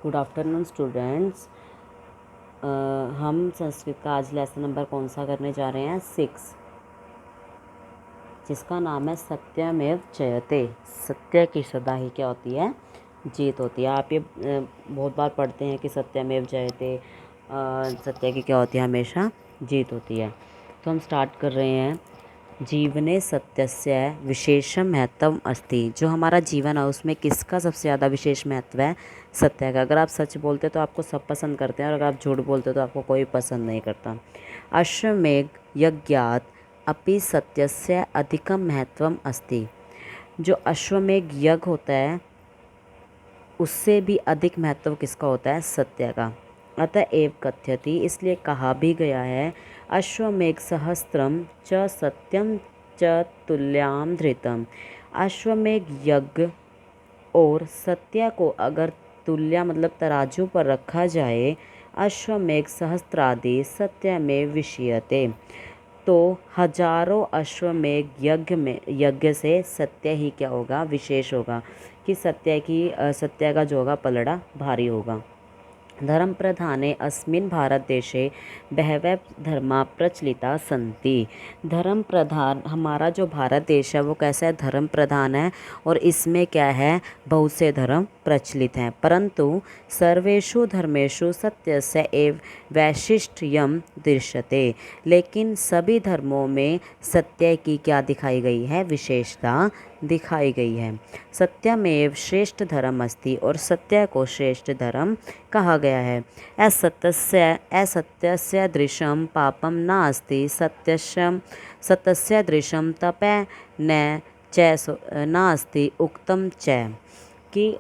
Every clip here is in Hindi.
Good afternoon students. हम संस्कृत का आज लेसन नंबर कौन सा करने जा रहे हैं? 6, जिसका नाम है सत्यमेव जयते। सत्य की सदा ही क्या होती है? जीत होती है। आप ये बहुत बार पढ़ते हैं कि सत्यमेव जयते, सत्य की क्या होती है? हमेशा जीत होती है। तो हम स्टार्ट कर रहे हैं। जीवने सत्यस्य विशेषम महत्वम अस्ति। जो हमारा जीवन है उसमें किसका सबसे ज़्यादा विशेष महत्व है? सत्य का। अगर आप सच बोलते तो आपको सब पसंद करते हैं, और अगर आप झूठ बोलते तो आपको कोई पसंद नहीं करता। अश्वमेघ यज्ञात अपि सत्यस्य अधिकम महत्वम अस्ति। जो अश्वमेघ यज्ञ होता है उससे भी अधिक महत्व किसका होता है? सत्य का। अतएव कथ्यति, इसलिए कहा भी गया है, अश्वमेघ सहस्त्रम च सत्यम च तुल्याम धृतम। अश्वमेघ यज्ञ और सत्य को अगर तुल्य मतलब तराजू पर रखा जाए, अश्वमेघ सहस्त्रादि सत्य में विषयते, तो हजारों अश्वमेघ यज्ञ से सत्य ही क्या होगा? विशेष होगा, कि सत्य का जो होगा पलड़ा भारी होगा। धर्म प्रधाने अस्मिन् भारत देशे बहवः धर्मा प्रचलिता सन्ति। धर्म प्रधान हमारा जो भारत देश है वो कैसा है? धर्म प्रधान है, और इसमें क्या है? बहुत से धर्म प्रचलित हैं। परंतु सर्वेषु धर्मेषु सत्यस्य एव वैशिष्ट्यम दृश्यते। लेकिन सभी धर्मों में सत्य की क्या दिखाई गई है? विशेषता दिखाई गई है। सत्यमेव श्रेष्ठ धर्म अस्ति, और सत्य को श्रेष्ठ धर्म कहा गया है। असत्यस्य दृशम पापम नास्ति, सत्यस्य दृशम तपे न च नास्ति उक्तम च। कि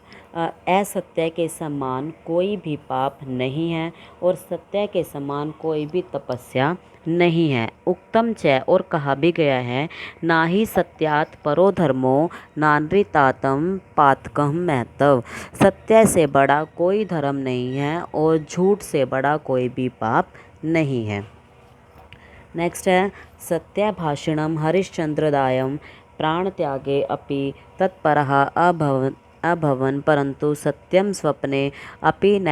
असत्य के समान कोई भी पाप नहीं है, और सत्य के समान कोई भी तपस्या नहीं है। उक्तम च, और कहा भी गया है, ना ही सत्यात परो धर्मो नानृतातम पातकम महतव। सत्य से बड़ा कोई धर्म नहीं है, और झूठ से बड़ा कोई भी पाप नहीं है। नेक्स्ट है, सत्यभाषिणम हरिश्चंद्रदायम प्राणत्यागे अपि तत्परः अभवन परंतु सत्यम स्वप्ने अपि न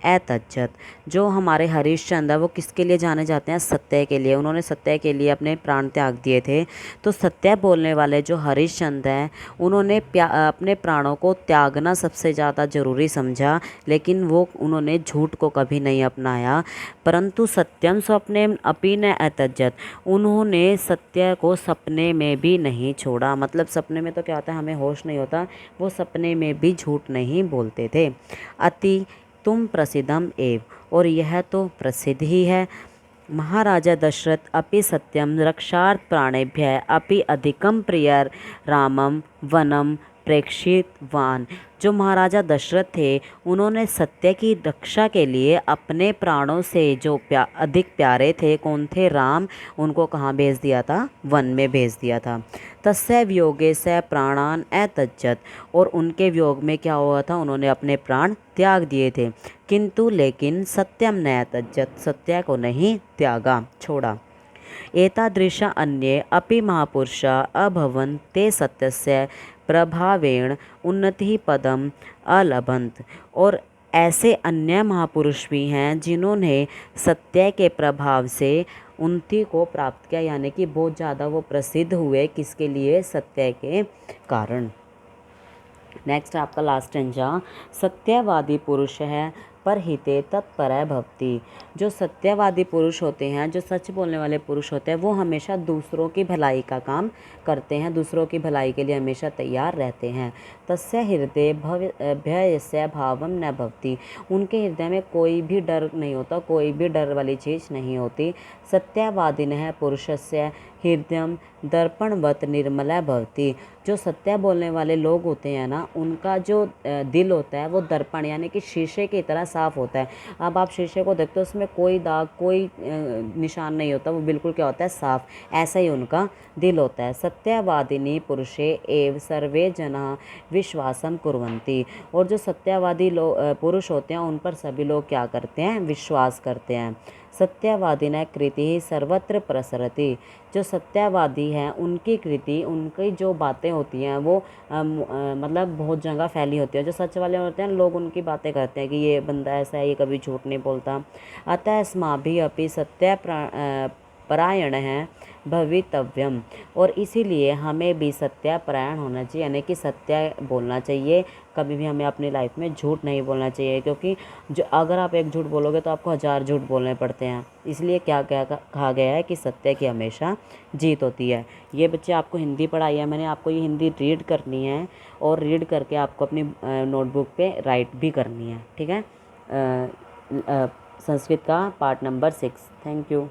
एतज्जत। जो हमारे हरिश्चंद्र वो किसके लिए जाने जाते हैं? सत्य के लिए। उन्होंने सत्य के लिए अपने प्राण त्याग दिए थे। तो सत्य बोलने वाले जो हरिश्चंद्र हैं उन्होंने अपने प्राणों को त्यागना सबसे ज़्यादा ज़रूरी समझा, लेकिन उन्होंने झूठ को कभी नहीं अपनाया। परंतु सत्यम स्वप्ने अपि न एतज्जत, उन्होंने सत्य को सपने में भी नहीं छोड़ा। मतलब सपने में तो क्या होता है? हमें होश नहीं होता। वो सपने में भी झूठ नहीं बोलते थे। अति तुम प्रसिद्धम एव, और यह तो प्रसिद्ध ही है। महाराजा दशरथ अपि सत्यम रक्षार्थ प्राणेभ्य अपि अधिकम प्रिय रामम वनम प्रेक्षितवान। जो महाराजा दशरथ थे उन्होंने सत्य की रक्षा के लिए अपने प्राणों से जो अधिक प्यारे थे, कौन थे? राम। उनको कहाँ भेज दिया था? वन में भेज दिया था। तस्य वियोगे स प्राणान एतज्जत, और उनके वियोग में क्या हुआ था? उन्होंने अपने प्राण त्याग दिए थे। किंतु लेकिन सत्यम न एतज्जत, सत्य को नहीं त्यागा, छोड़ा। एतादृश अन्ये अपि महापुरुषा अभवन् ते सत्यस्य प्रभावेण उन्नति पदम अलभंत। और ऐसे अन्य महापुरुष भी हैं जिन्होंने सत्य के प्रभाव से उन्नति को प्राप्त किया, यानी कि बहुत ज़्यादा वो प्रसिद्ध हुए। किसके लिए? सत्य के कारण। नेक्स्ट आपका लास्ट स्टेंजा, सत्यवादी पुरुष है पर हिते तत्पर भवति। जो सत्यवादी पुरुष होते हैं, जो सच बोलने वाले पुरुष होते हैं, वो हमेशा दूसरों की भलाई का काम करते हैं, दूसरों की भलाई के लिए हमेशा तैयार रहते हैं। तस्य हृदय भयस्य भावम न भवति, उनके हृदय में कोई भी डर नहीं होता, कोई भी डर वाली चीज़ नहीं होती। सत्यवादिनः पुरुषस्य हृदय दर्पणवत निर्मला भवति। जो सत्य बोलने वाले लोग होते हैं ना, उनका जो दिल होता है वो दर्पण यानी कि शीशे की तरह साफ़ होता है। अब आप शीशे को देखते हो उसमें कोई दाग, कोई निशान नहीं होता, वो बिल्कुल क्या होता है? साफ़। ऐसा ही उनका दिल होता है। सत्यवादिनी पुरुषे एव सर्वे जना विश्वासम कुर्वन्ति। और जो सत्यवादी पुरुष होते हैं उन पर सभी लोग क्या करते हैं? विश्वास करते हैं। सत्यवादिनः कृतिः सर्वत्र प्रसरति। जो सत्यवादी हैं उनकी कृति, उनकी जो बातें होती हैं वो मतलब बहुत जगह फैली होती है। जो सच वाले होते हैं लोग उनकी बातें करते हैं कि ये बंदा ऐसा है, ये कभी झूठ नहीं बोलता। अतः अस्माभिः अपि परायण है भवितव्यम। और इसीलिए हमें भी सत्यापरायण होना चाहिए, यानी कि सत्य बोलना चाहिए। कभी भी हमें अपनी लाइफ में झूठ नहीं बोलना चाहिए, क्योंकि जो अगर आप एक झूठ बोलोगे तो आपको 1000 झूठ बोलने पड़ते हैं। इसलिए क्या क्या कहा गया है कि सत्य की हमेशा जीत होती है। ये बच्चे आपको हिंदी पढ़ाई है मैंने, आपको ये हिंदी रीड करनी है और रीड करके आपको अपनी नोटबुक पे राइट भी करनी है, ठीक है। संस्कृत का पार्ट नंबर 6। Thank you.